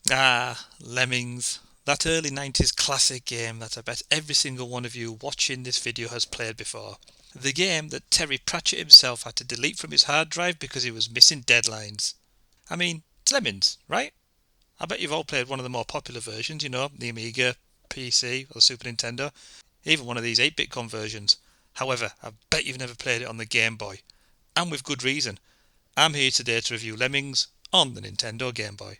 Ah, Lemmings. That early 90s classic game that I bet every single one of you watching this video has played before. The game that Terry Pratchett himself had to delete from his hard drive because he was missing deadlines. I mean, it's Lemmings, right? I bet you've all played one of the more popular versions, the Amiga, PC, or the Super Nintendo, even one of these 8-bit conversions. However, I bet you've never played it on the Game Boy. And with good reason. I'm here today to review Lemmings on the Nintendo Game Boy.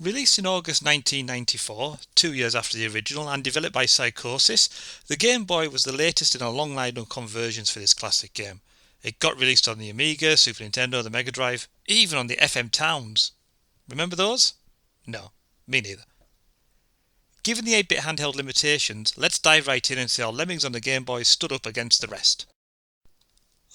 Released in August 1994, 2 years after the original, and developed by Psychosis, the Game Boy was the latest in a long line of conversions for this classic game. It got released on the Amiga, Super Nintendo, the Mega Drive, even on the FM Towns. Remember those? No, me neither. Given the 8-bit handheld limitations, let's dive right in and see how Lemmings on the Game Boy stood up against the rest.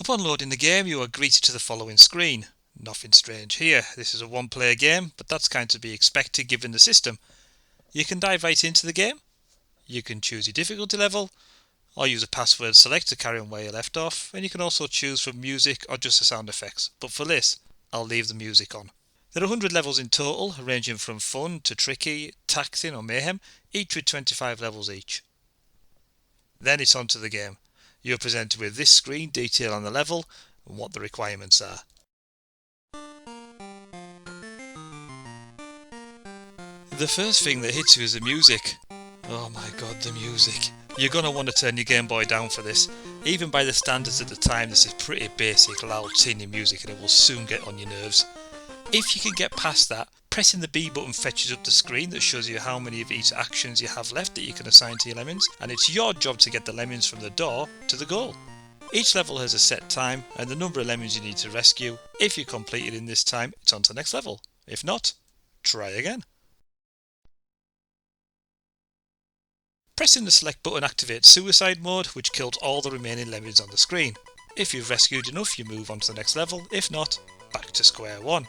Upon loading the game, you are greeted to the following screen. Nothing strange here, this is a one-player game, but that's kind of to be expected given the system. You can dive right into the game, you can choose your difficulty level, or use a password select to carry on where you left off, and you can also choose from music or just the sound effects, but for this, I'll leave the music on. There are 100 levels in total, ranging from fun to tricky, taxing or mayhem, each with 25 levels each. Then it's on to the game. You're presented with this screen, detail on the level, and what the requirements are. The first thing that hits you is the music. Oh my god, the music. You're going to want to turn your Game Boy down for this. Even by the standards at the time, this is pretty basic, loud, tinny music and it will soon get on your nerves. If you can get past that, pressing the B button fetches up the screen that shows you how many of each actions you have left that you can assign to your lemmings, and it's your job to get the lemmings from the door to the goal. Each level has a set time and the number of lemmings you need to rescue. If you complete it in this time, it's on to the next level. If not, try again. Pressing the select button activates suicide mode, which kills all the remaining lemmings on the screen. If you've rescued enough, you move on to the next level. If not, back to square one.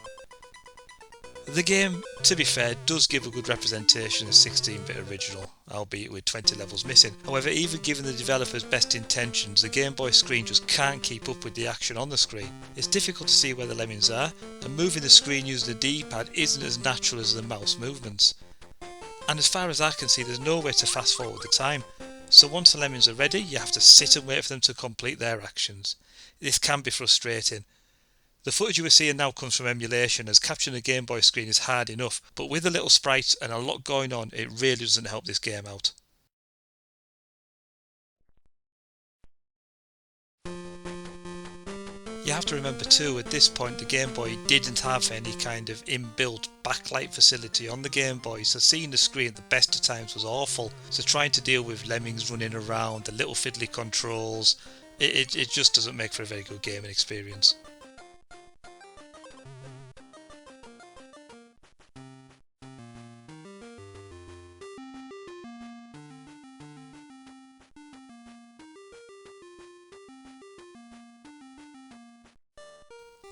The game, to be fair, does give a good representation of 16-bit original, albeit with 20 levels missing. However, even given the developer's best intentions, the Game Boy screen just can't keep up with the action on the screen. It's difficult to see where the lemmings are, and moving the screen using the D-pad isn't as natural as the mouse movements. And as far as I can see, there's no way to fast forward the time. So once the lemmings are ready, you have to sit and wait for them to complete their actions. This can be frustrating. The footage you are seeing now comes from emulation, as capturing a Game Boy screen is hard enough, but with the little sprites and a lot going on, it really doesn't help this game out. You have to remember too, at this point the Game Boy didn't have any kind of inbuilt backlight facility on the Game Boy, so seeing the screen at the best of times was awful. So trying to deal with lemmings running around, the little fiddly controls, it just doesn't make for a very good gaming experience.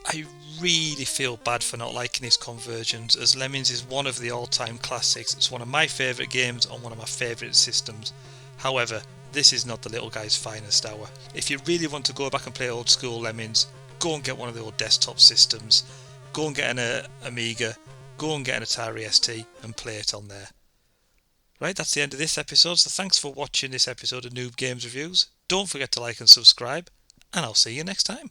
I really feel bad for not liking his conversions, as Lemmings is one of the all-time classics. It's one of my favourite games on one of my favourite systems. However, this is not the little guy's finest hour. If you really want to go back and play old school Lemmings, go and get one of the old desktop systems. Go and get an Amiga, go and get an Atari ST and play it on there. Right, that's the end of this episode, so thanks for watching this episode of Noob Games Reviews. Don't forget to like and subscribe, and I'll see you next time.